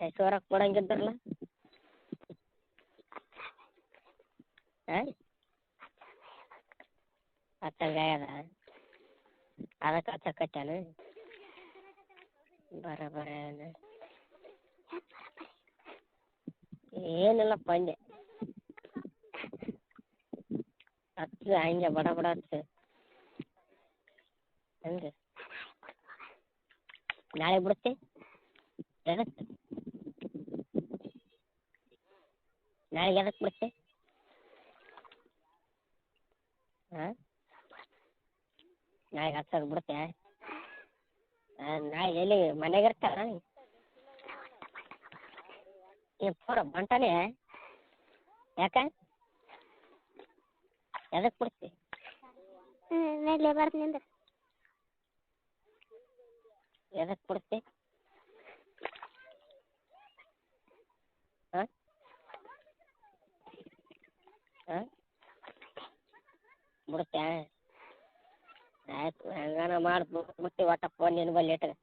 ಎಷ್ಟುವರೆಗೆ ಕೊಡಂಗಿದ್ರಲ್ಲ ಹಾಂ ಹತ್ತಂಗಾಯದ ಅದಕ್ಕೆ ಹಚ್ಚಕತ್ತಾನು ಬರ ಏನಿಲ್ಲಪ್ಪ ಅಂದೆ ಹತ್ತು ಹಂಗೆ ಬಡ ಹತ್ತು ಹಂಗೆ ನಾಳೆ ಬಿಡುತ್ತೆ ಎದಕ್ಕೆ ನಾಳೆಗೆ ಎದಕ್ಕೆ ಬಿಡುತ್ತೆ ಹಾಂ ನಾಳೆಗೆ ಹತ್ತು ಬಿಡುತ್ತೆ ನಾಳೆ ಎಲ್ಲಿ ಮನೆಗೆ ಇರ್ತಾರ ಪೂರ ಬಂಟಾನೆ ಯಾಕೆ ಎದಕ್ಕೆ ಬಿಡ್ತಿ ಮೇಲೆ ಬರ್ತೀನಿ ಅಂದ್ರೆ ಎದಕ್ಕೆ ಬಿಡ್ತಿ ಹಾಂ ಹಾಂ ಬಿಡುತ್ತೆ ಆಯ್ತು ಹಂಗಾನ ಮಾಡ್ಬಿಟ್ಟು ಒಟ್ಟ ಫೋನ್ ನಿನ್ನ ಬಲ್ಲಿ ಇಟ್ಟ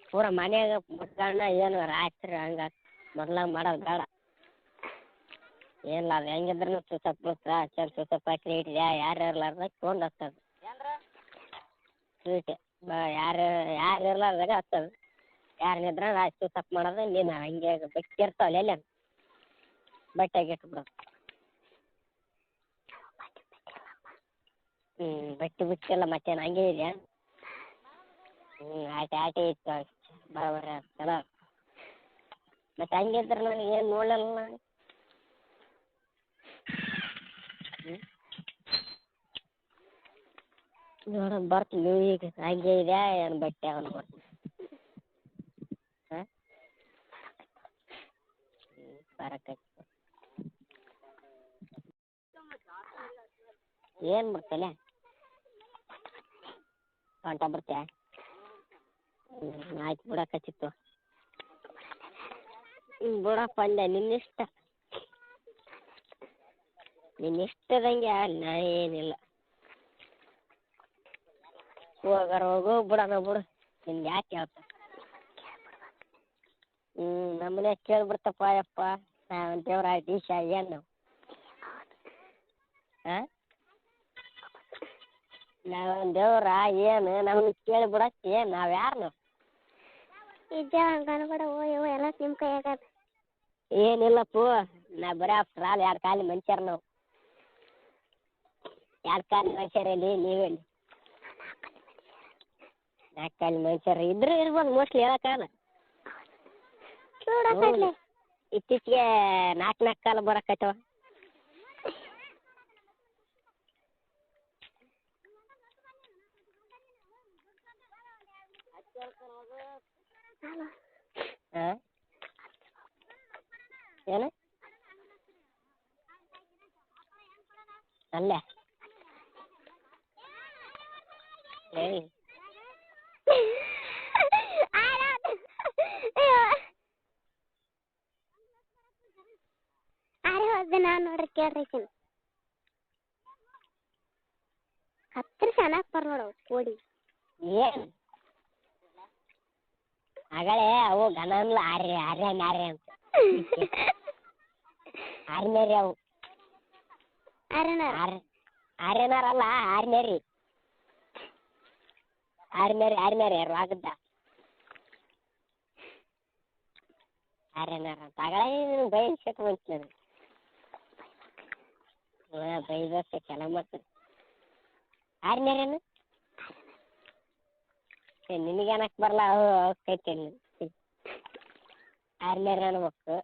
ಪೂರ ಮನ್ಯಾಗ ಬಿಟ್ಕೊಂಡ ಏನು ರಾತ್ರಿ ಹಂಗೆ ಮೊದ್ಲಾಗ ಮಾಡೋದು ಬೇಡ ಏನಿಲ್ಲ ಅದು ಹೆಂಗಿದ್ರು ಚುಸಪ್ ಬಿಡ್ತಾ ಚಂದ ಚುಸಪ್ ಹಾಕಿ ಇಟ್ಟಿದ್ಯಾ ಯಾರು ಇರ್ಲಾರ್ದಾಗ ತೊಗೊಂಡು ಹಚ್ಚೋದು ಸ್ವೀಟ್ ಯಾರು ಇರ್ಲಾರ್ದಾಗ ಹಚ್ಚೋದು ಯಾರು ಇದ್ರೆ ಆಯ್ತು ಚುಸಪ್ ಮಾಡೋದು ನೀನು ಹಂಗೆ ಬಟ್ಟೆ ಇರ್ತಾವಲ್ಲ ಎಲ್ಲ ಬಟ್ಟೆಗೆ ಇಟ್ಬಿಡೋದು ಬಟ್ಟೆ ಬಿಟ್ಟಿಲ್ಲ ಮತ್ತೇನು ಹಂಗೆ ಇದೆಯಾ ಆಟ ಇತ್ತು ಬರೋಬರ ಚಲೋ ಮತ್ತೆ ಹಂಗಿದ್ರೆ ನನಗೆ ಏನು ನೋಡಲ್ಲ ನಾನು ನೋಡೋಣ ಬರ್ತೀನಿ ಈಗ ಹಂಗೆ ಇದೆ ಏನು ಬಟ್ಟೆ ಅವನು ಬರ್ತೀನಿ ಹಾಂ ಬರಕೈತಿ ಏನು ಬಿಡ್ತಲ್ಲ ಹೊಂಟ ಬರ್ತೀಯ ಆಯ್ತು ಬಿಡಕತ್ತಿತ್ತು ಬಿಡಪ್ಪ ಅಂದೆ ನಿನ್ನಿಷ್ಟ ನಿನ್ನಿಷ್ಟದಂಗೆ ನಾ ಏನಿಲ್ಲ ಹೋಗಾರ ಹೋಗು ಬಿಡೋಣ ಬಿಡು ನಿನ್ಗೆ ಯಾಕೆ ಹೇಳ್ತ ನಮ್ಮನೆ ಕೇಳಿಬಿಡ್ತಪ್ಪ ಯಪ್ಪ ದೇವ್ರ ದೀಶ ಏನು ನಾವು ಹಾಂ ನಾವೊಂದು ದೇವ್ರ ಏನು ನಮ್ಮನ್ನ ಕೇಳಿಬಿಡಕ್ಕೆ ಏನು ನಾವು ಯಾರು ನಾವು ಇದ್ದೇ ಅನ್ಕೊಂಡ್ಬೇಡ ಓ ಎಲ್ಲ ನಿಮ್ಮ ಕೈಯಾಗ ಏನಿಲ್ಲಪ್ಪು ನಾ ಬರೀ ಆಫ್ಟರ್ ಆಲ್ ಎರಡು ಕಾಲಿ ಮನುಷ್ಯರು ನಾವು ಎರಡು ಕಾಲಿ ಮನುಷ್ಯರಲ್ಲಿ ನೀವೇಳಿ ನಾಲ್ಕು ಕಾಲಿ ಮನುಷ್ಯರು ಇದ್ರೂ ಇರ್ಬೋದು ಮೋಸ್ಟ್ಲಿ ಹೇಳೋಕ್ಕಾಗಲ್ಲ ಇತ್ತೀಚೆಗೆ ನಾಲ್ಕು ಕಾಲು ಬರಕತ್ತವ ಹಾಂ ಏನು ಅಲ್ಲೇ ಏಯ್ ನಾನು ನೋಡ್ರಿ ಕೇಳ್ರಿ ಹತ್ತಿರ ಚೆನ್ನಾಗಿ ಬರ್ ನೋಡು ಕೋಡಿ ಏನು ಆಗಲೇ ಅವು ಗನನ್ಲ ಆರ್ಯ ಅಂತ ಆರ್ನೇರಿ ಅವು ಆರ್ಯನಾರಲ್ಲ ಆರ್ನೇರಿ ಯಾರು ಆಗದ್ದ ಆರ್ಯನಾರ ಅಂತ ಆಗಲೇ ಬೈಸಕ್ಕೆ ಬಂತು ಬೈದಕ್ಕೆ ಚೆನ್ನಾಗಿ ಮಾಡ್ತಾರೆ ಆರ್ನೇರೇನು ನಿನಗೇನಕ್ಕೆ ಬರಲ್ಲ ಕೈತೇನೆ ಆರ್ನೇರಿ ಅನ್ಬೇಕು